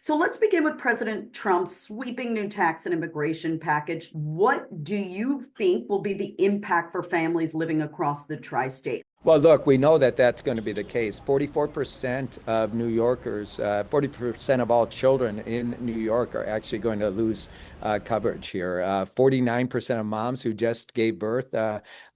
So let's begin with President Trump's sweeping new tax and immigration package. What do you think will be the impact for families living across the tri-state? Well, look, we know that that's going to be the case. 44% of New Yorkers, 40% of all children in New York are actually going to lose coverage here. 49% of moms who just gave birth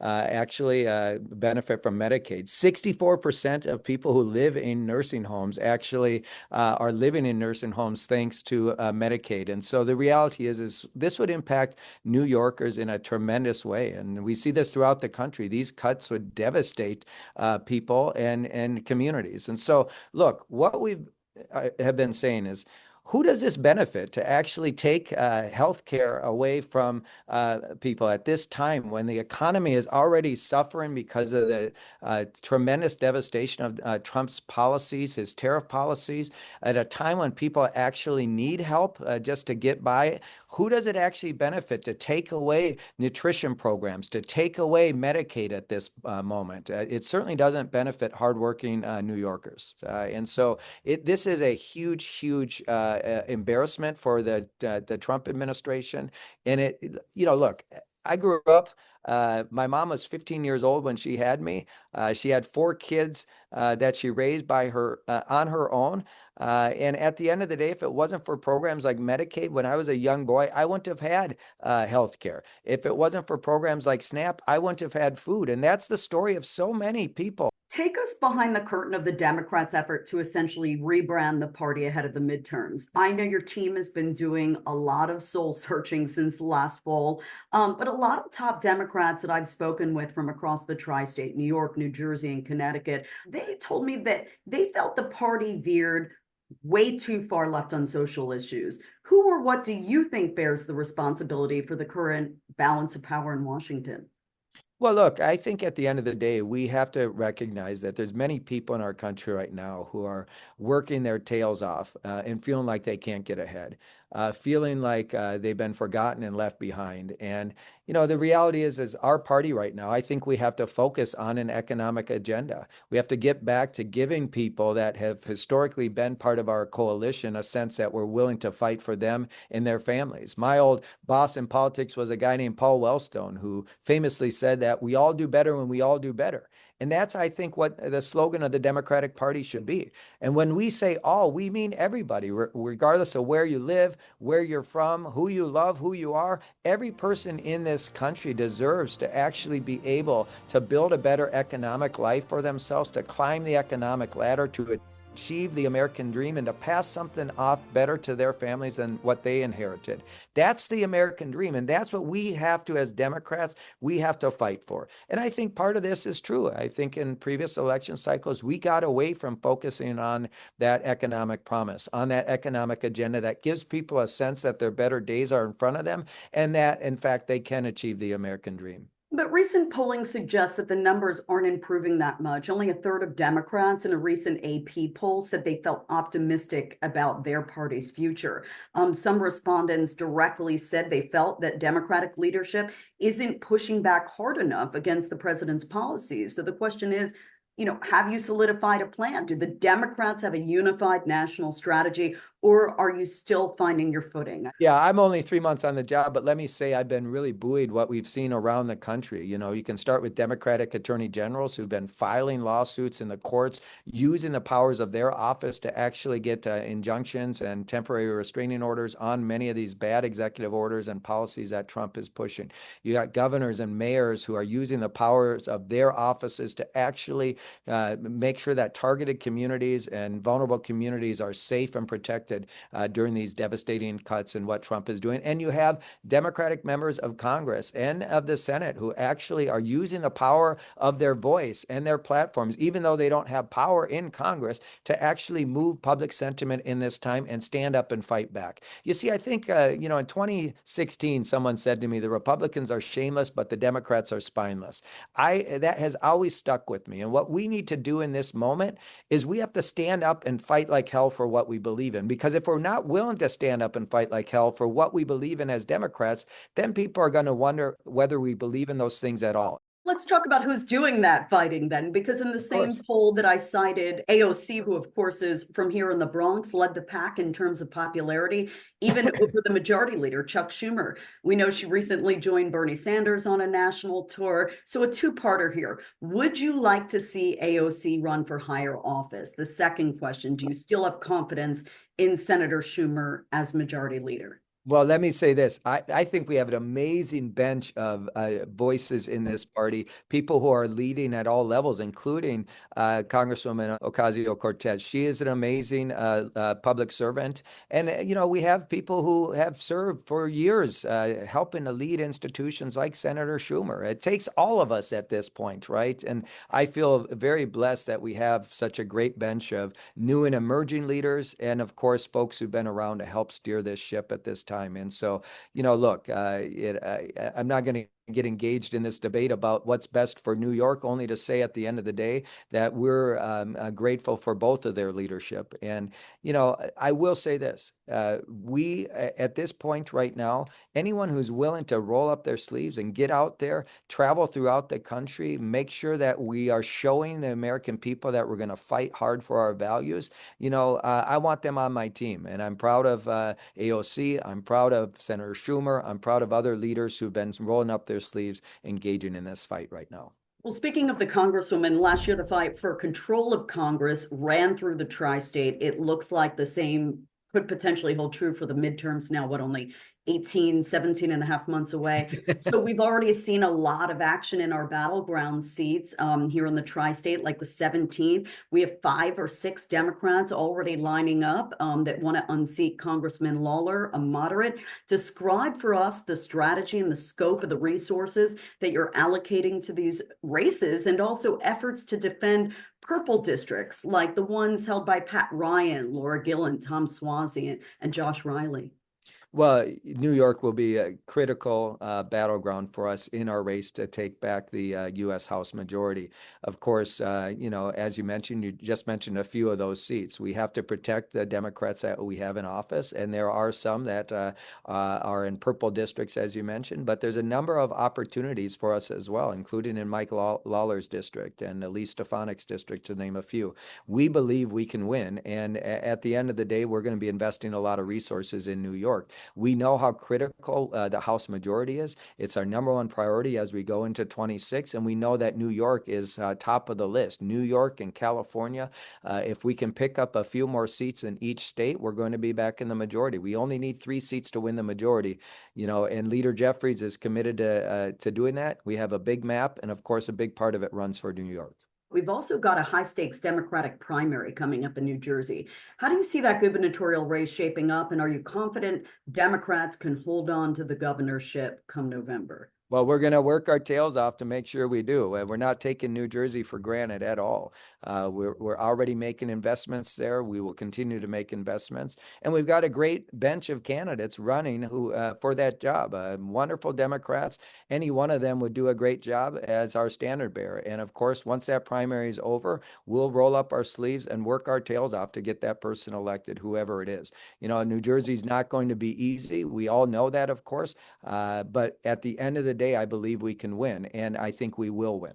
actually benefit from Medicaid. 64% of people who live in nursing homes actually are living in nursing homes thanks to Medicaid. And so the reality is this would impact New Yorkers in a tremendous way. And we see this throughout the country. These cuts would devastate people and communities. And so, look, what we have been saying is, who does this benefit to actually take health care away from people at this time when the economy is already suffering because of the tremendous devastation of Trump's policies, his tariff policies, at a time when people actually need help just to get by? Who does it actually benefit to take away nutrition programs, to take away Medicaid at this moment? It certainly doesn't benefit hardworking New Yorkers. And so this is a huge embarrassment for the Trump administration. And look, I grew up. My mom was 15 years old when she had me. She had 4 kids that she raised by her on her own. And at the end of the day, if it wasn't for programs like Medicaid, when I was a young boy, I wouldn't have had health care. If it wasn't for programs like SNAP, I wouldn't have had food. And that's the story of so many people. Take us behind the curtain of the Democrats' effort to essentially rebrand the party ahead of the midterms. I know your team has been doing a lot of soul searching since last fall, but a lot of top Democrats that I've spoken with from across the tri-state, New York, New Jersey, and Connecticut, they told me that they felt the party veered way too far left on social issues. Who or what do you think bears the responsibility for the current balance of power in Washington? Well, look, I think at the end of the day, we have to recognize that there's many people in our country right now who are working their tails off and feeling like they can't get ahead, feeling like they've been forgotten and left behind. And, the reality is our party right now, I think we have to focus on an economic agenda. We have to get back to giving people that have historically been part of our coalition a sense that we're willing to fight for them and their families. My old boss in politics was a guy named Paul Wellstone, who famously said that we all do better when we all do better. And that's, I think, what the slogan of the Democratic Party should be. And when we say all, we mean everybody, regardless of where you live, where you're from, who you love, who you are. Every person in this country deserves to actually be able to build a better economic life for themselves, to climb the economic ladder, to achieve the American dream, and to pass something off better to their families than what they inherited. That's the American dream. And that's what we have to, as Democrats, we have to fight for. And I think part of this is true. I think in previous election cycles, we got away from focusing on that economic promise, on that economic agenda that gives people a sense that their better days are in front of them and that, in fact, they can achieve the American dream. But recent polling suggests that the numbers aren't improving that much. Only a third of Democrats in a recent AP poll said they felt optimistic about their party's future. Some respondents directly said they felt that Democratic leadership isn't pushing back hard enough against the president's policies. So the question is, have you solidified a plan? Do the Democrats have a unified national strategy, or are you still finding your footing? Yeah, I'm only 3 months on the job, but let me say I've been really buoyed what we've seen around the country. You can start with Democratic attorney generals who've been filing lawsuits in the courts, using the powers of their office to actually get injunctions and temporary restraining orders on many of these bad executive orders and policies that Trump is pushing. You got governors and mayors who are using the powers of their offices to actually make sure that targeted communities and vulnerable communities are safe and protected during these devastating cuts and what Trump is doing. And you have Democratic members of Congress and of the Senate who actually are using the power of their voice and their platforms, even though they don't have power in Congress, to actually move public sentiment in this time and stand up and fight back. You see, I think, in 2016, someone said to me, the Republicans are shameless, but the Democrats are spineless. That has always stuck with me. And what we need to do in this moment is we have to stand up and fight like hell for what we believe in. Because if we're not willing to stand up and fight like hell for what we believe in as Democrats, then people are going to wonder whether we believe in those things at all. Let's talk about who's doing that fighting then, because in the Of same course. poll that I cited, AOC, who of course is from here in the Bronx, led the pack in terms of popularity, even over the majority leader, Chuck Schumer. We know she recently joined Bernie Sanders on a national tour. So a two-parter here. Would you like to see AOC run for higher office? The second question, do you still have confidence in Senator Schumer as majority leader? Well, let me say this. I think we have an amazing bench of voices in this party, people who are leading at all levels, including Congresswoman Ocasio-Cortez. She is an amazing public servant. And, we have people who have served for years helping to lead institutions like Senator Schumer. It takes all of us at this point, right? And I feel very blessed that we have such a great bench of new and emerging leaders, and of course, folks who've been around to help steer this ship at this time. And so, look, I'm not going to get engaged in this debate about what's best for New York, only to say at the end of the day that we're grateful for both of their leadership. And, I will say this. We, at this point right now, anyone who's willing to roll up their sleeves and get out there, travel throughout the country, make sure that we are showing the American people that we're going to fight hard for our values, I want them on my team. And I'm proud of AOC. I'm proud of Senator Schumer. I'm proud of other leaders who've been rolling up their sleeves, engaging in this fight right now. Well, speaking of the Congresswoman, last year the fight for control of Congress ran through the tri-state. It looks like the same could potentially hold true for the midterms now, what, only 18, 17 and a half months away. So we've already seen a lot of action in our battleground seats here in the tri-state, like the 17th. We have 5 or 6 Democrats already lining up that want to unseat Congressman Lawler, a moderate. Describe for us the strategy and the scope of the resources that you're allocating to these races, and also efforts to defend purple districts like the ones held by Pat Ryan, Laura Gillen, Tom Suozzi, and Josh Riley. Well, New York will be a critical battleground for us in our race to take back the U.S. House majority. Of course, as you just mentioned a few of those seats. We have to protect the Democrats that we have in office, and there are some that are in purple districts, as you mentioned. But there's a number of opportunities for us as well, including in Mike Lawler's district and Elise Stefanik's district, to name a few. We believe we can win, and at the end of the day, we're going to be investing a lot of resources in New York. We know how critical the House majority is. It's our number one priority as we go into 26, and we know that New York is top of the list. New York and California, if we can pick up a few more seats in each state, we're going to be back in the majority. We only need 3 seats to win the majority, and Leader Jeffries is committed to doing that. We have a big map, and of course, a big part of it runs for New York. We've also got a high stakes Democratic primary coming up in New Jersey. How do you see that gubernatorial race shaping up? And are you confident Democrats can hold on to the governorship come November? Well, we're going to work our tails off to make sure we do. We're not taking New Jersey for granted at all. We're already making investments there. We will continue to make investments. And we've got a great bench of candidates running for that job. Wonderful Democrats. Any one of them would do a great job as our standard bearer. And of course, once that primary is over, we'll roll up our sleeves and work our tails off to get that person elected, whoever it is. New Jersey's not going to be easy. We all know that, of course. But at the end of the day, I believe we can win, and I think we will win.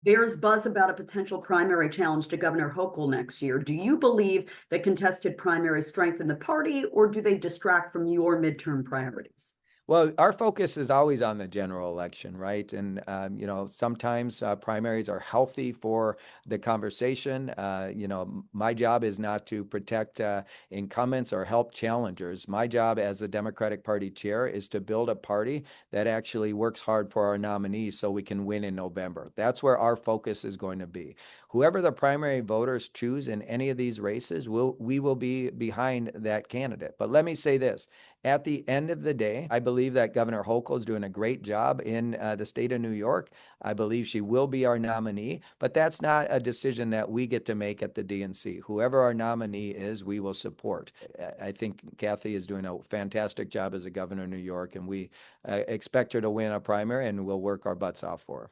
There's buzz about a potential primary challenge to Governor Hochul next year. Do you believe that contested primaries strengthen the party, or do they distract from your midterm priorities? Well, our focus is always on the general election, right? And, sometimes primaries are healthy for the conversation. My job is not to protect incumbents or help challengers. My job as the Democratic Party chair is to build a party that actually works hard for our nominees so we can win in November. That's where our focus is going to be. Whoever the primary voters choose in any of these races, we will be behind that candidate. But let me say this. At the end of the day, I believe that Governor Hochul is doing a great job in the state of New York. I believe she will be our nominee, but that's not a decision that we get to make at the DNC. Whoever our nominee is, we will support. I think Kathy is doing a fantastic job as a governor of New York, and we expect her to win a primary, and we'll work our butts off for her.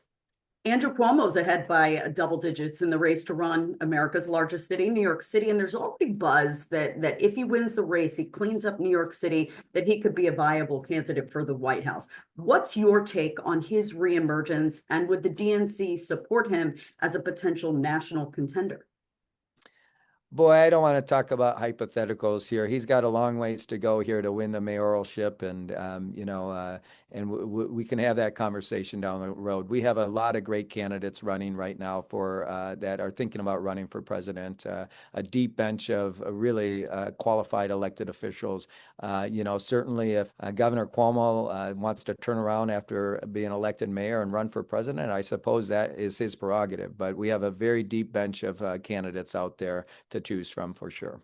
Andrew Cuomo's ahead by double digits in the race to run America's largest city, New York City. And there's already buzz that if he wins the race, he cleans up New York City, that he could be a viable candidate for the White House. What's your take on his reemergence, and would the DNC support him as a potential national contender? Boy, I don't want to talk about hypotheticals here. He's got a long ways to go here to win the mayoralship, and we can have that conversation down the road. We have a lot of great candidates running right now for that are thinking about running for president. A deep bench of really qualified elected officials. Certainly, if Governor Cuomo wants to turn around after being elected mayor and run for president, I suppose that is his prerogative. But we have a very deep bench of candidates out there to choose from for sure.